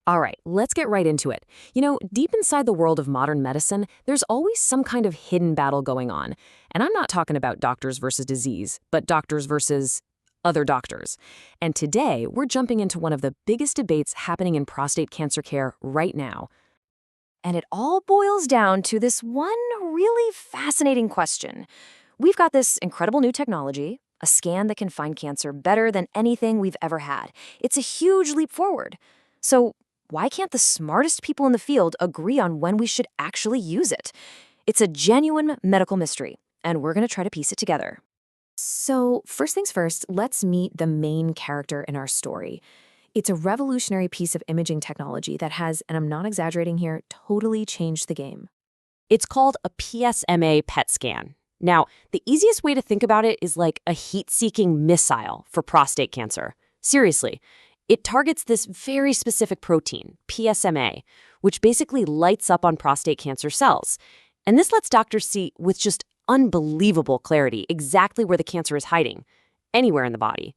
All right, let's get right into it. Deep inside the world of modern medicine, there's always some kind of hidden battle going on. And I'm not talking about doctors versus disease, but doctors versus other doctors. And today, we're jumping into one of the biggest debates happening in prostate cancer care right now. And it all boils down to this one really fascinating question. We've got this incredible new technology, a scan that can find cancer better than anything we've ever had. It's a huge leap forward. So, why can't the smartest people in the field agree on when we should actually use it? It's a genuine medical mystery, and we're going to try to piece it together. So, first things first, let's meet the main character in our story. It's a revolutionary piece of imaging technology that has, and I'm not exaggerating here, totally changed the game. It's called a PSMA PET scan. Now, the easiest way to think about it is like a heat-seeking missile for prostate cancer. Seriously, it targets this very specific protein, PSMA, which basically lights up on prostate cancer cells. And this lets doctors see with just unbelievable clarity exactly where the cancer is hiding, anywhere in the body.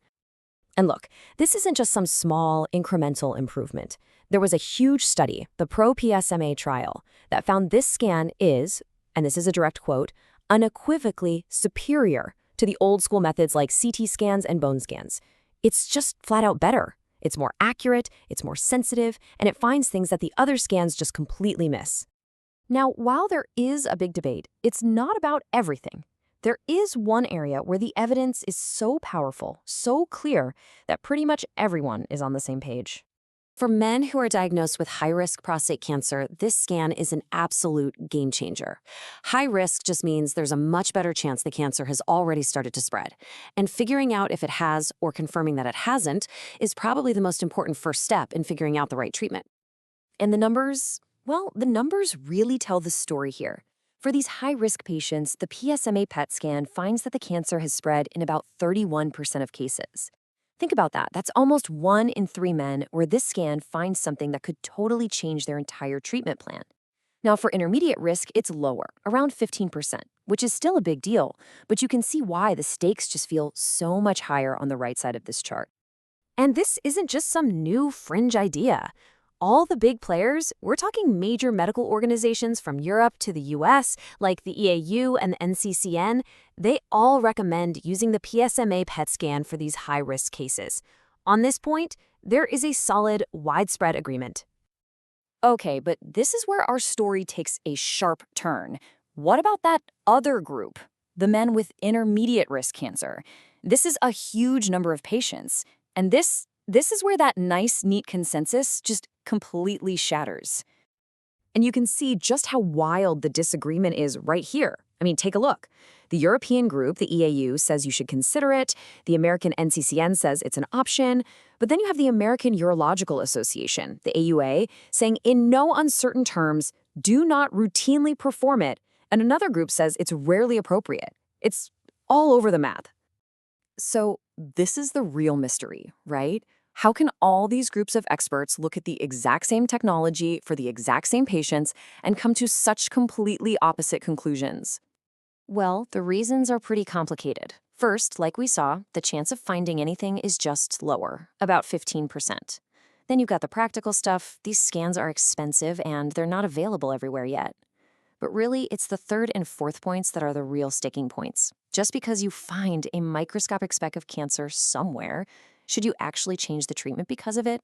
And look, this isn't just some small, incremental improvement. There was a huge study, the PSMA trial, that found this scan is, and this is a direct quote, unequivocally superior to the old-school methods like CT scans and bone scans. It's just flat out better. It's more accurate, it's more sensitive, and it finds things that the other scans just completely miss. Now, while there is a big debate, it's not about everything. There is one area where the evidence is so powerful, so clear, that pretty much everyone is on the same page. For men who are diagnosed with high-risk prostate cancer, this scan is an absolute game changer. High risk just means there's a much better chance the cancer has already started to spread. And figuring out if it has or confirming that it hasn't is probably the most important first step in figuring out the right treatment. And the numbers? Well, the numbers really tell the story here. For these high-risk patients, the PSMA PET scan finds that the cancer has spread in about 31% of cases. Think about that. That's almost 1 in 3 men where this scan finds something that could totally change their entire treatment plan. Now, for intermediate risk, it's lower, around 15%, which is still a big deal, but you can see why the stakes just feel so much higher on the right side of this chart. And this isn't just some new fringe idea. All the big players, we're talking major medical organizations from Europe to the US, like the EAU and the NCCN, they all recommend using the PSMA PET scan for these high-risk cases. On this point, there is a solid, widespread agreement. Okay, but this is where our story takes a sharp turn. What about that other group, the men with intermediate risk cancer? This is a huge number of patients, and this is where that nice, neat consensus just completely shatters. And you can see just how wild the disagreement is right here. I mean, take a look. The European group, the EAU, says you should consider it. The American NCCN says it's an option. But then you have the American Urological Association, the AUA, saying in no uncertain terms, do not routinely perform it. And another group says it's rarely appropriate. It's all over the map. So this is the real mystery, right? How can all these groups of experts look at the exact same technology for the exact same patients and come to such completely opposite conclusions? Well, the reasons are pretty complicated. First, like we saw, the chance of finding anything is just lower, about 15%. Then you've got the practical stuff. These scans are expensive and they're not available everywhere yet. But really, it's the third and fourth points that are the real sticking points. Just because you find a microscopic speck of cancer somewhere, should you actually change the treatment because of it?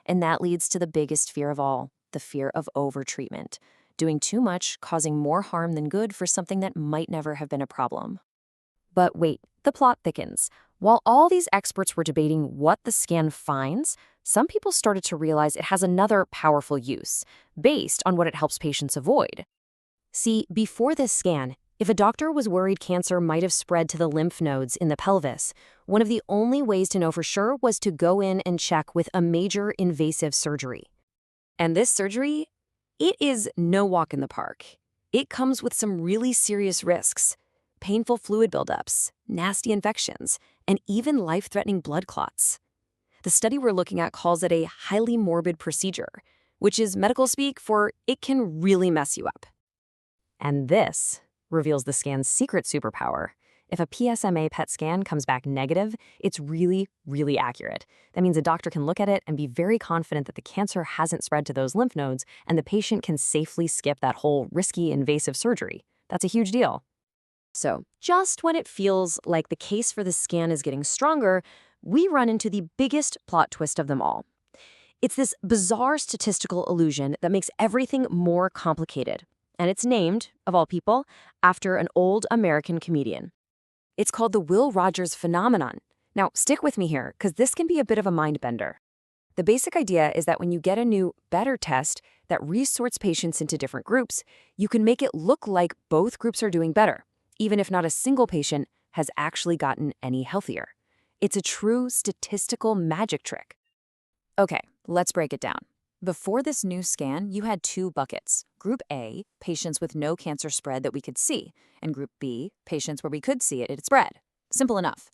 And that leads to the biggest fear of all, the fear of overtreatment. Doing too much, causing more harm than good for something that might never have been a problem. But wait, the plot thickens. While all these experts were debating what the scan finds, some people started to realize it has another powerful use, based on what it helps patients avoid. See, before this scan, if a doctor was worried cancer might have spread to the lymph nodes in the pelvis, one of the only ways to know for sure was to go in and check with a major invasive surgery. And this surgery, it is no walk in the park. It comes with some really serious risks: painful fluid buildups, nasty infections, and even life-threatening blood clots. The study we're looking at calls it a highly morbid procedure, which is medical speak for it can really mess you up. And this reveals the scan's secret superpower. If a PSMA PET scan comes back negative, it's really, really accurate. That means a doctor can look at it and be very confident that the cancer hasn't spread to those lymph nodes, and the patient can safely skip that whole risky invasive surgery. That's a huge deal. So, just when it feels like the case for the scan is getting stronger, we run into the biggest plot twist of them all. It's this bizarre statistical illusion that makes everything more complicated. And it's named, of all people, after an old American comedian. It's called the Will Rogers phenomenon. Now, stick with me here, because this can be a bit of a mind bender. The basic idea is that when you get a new, better test that resorts patients into different groups, you can make it look like both groups are doing better, even if not a single patient has actually gotten any healthier. It's a true statistical magic trick. Okay, let's break it down. Before this new scan, you had two buckets. Group A, patients with no cancer spread that we could see, and Group B, patients where we could see it spread. Simple enough.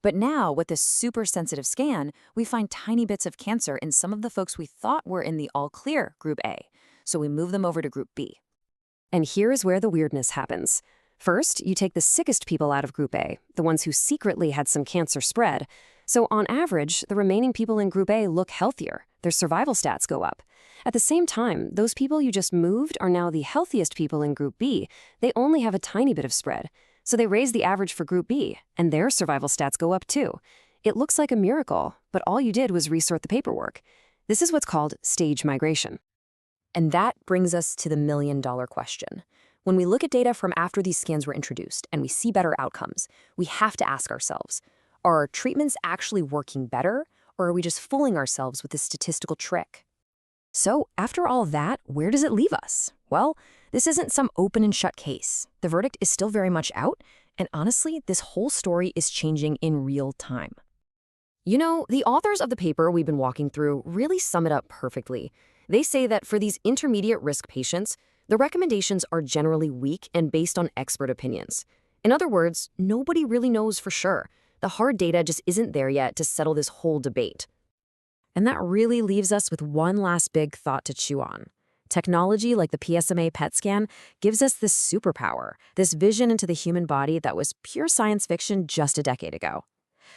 But now, with this super sensitive scan, we find tiny bits of cancer in some of the folks we thought were in the all-clear Group A, so we move them over to Group B. And here's where the weirdness happens. First, you take the sickest people out of Group A, the ones who secretly had some cancer spread. So on average, the remaining people in Group A look healthier. Their survival stats go up. At the same time, those people you just moved are now the healthiest people in Group B. They only have a tiny bit of spread. So they raise the average for Group B, and their survival stats go up too. It looks like a miracle, but all you did was resort the paperwork. This is what's called stage migration. And that brings us to the million-dollar question. When we look at data from after these scans were introduced and we see better outcomes, we have to ask ourselves, are our treatments actually working better, or are we just fooling ourselves with this statistical trick? So, after all that, where does it leave us? Well, this isn't some open and shut case. The verdict is still very much out, and honestly, this whole story is changing in real time. You know, the authors of the paper we've been walking through really sum it up perfectly. They say that for these intermediate risk patients, the recommendations are generally weak and based on expert opinions. In other words, nobody really knows for sure. The hard data just isn't there yet to settle this whole debate. And that really leaves us with one last big thought to chew on. Technology like the PSMA PET scan gives us this superpower, this vision into the human body that was pure science fiction just a decade ago.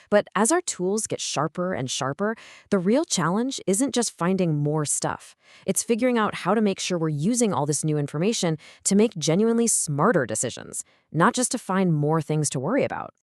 But as our tools get sharper and sharper, the real challenge isn't just finding more stuff. It's figuring out how to make sure we're using all this new information to make genuinely smarter decisions, not just to find more things to worry about.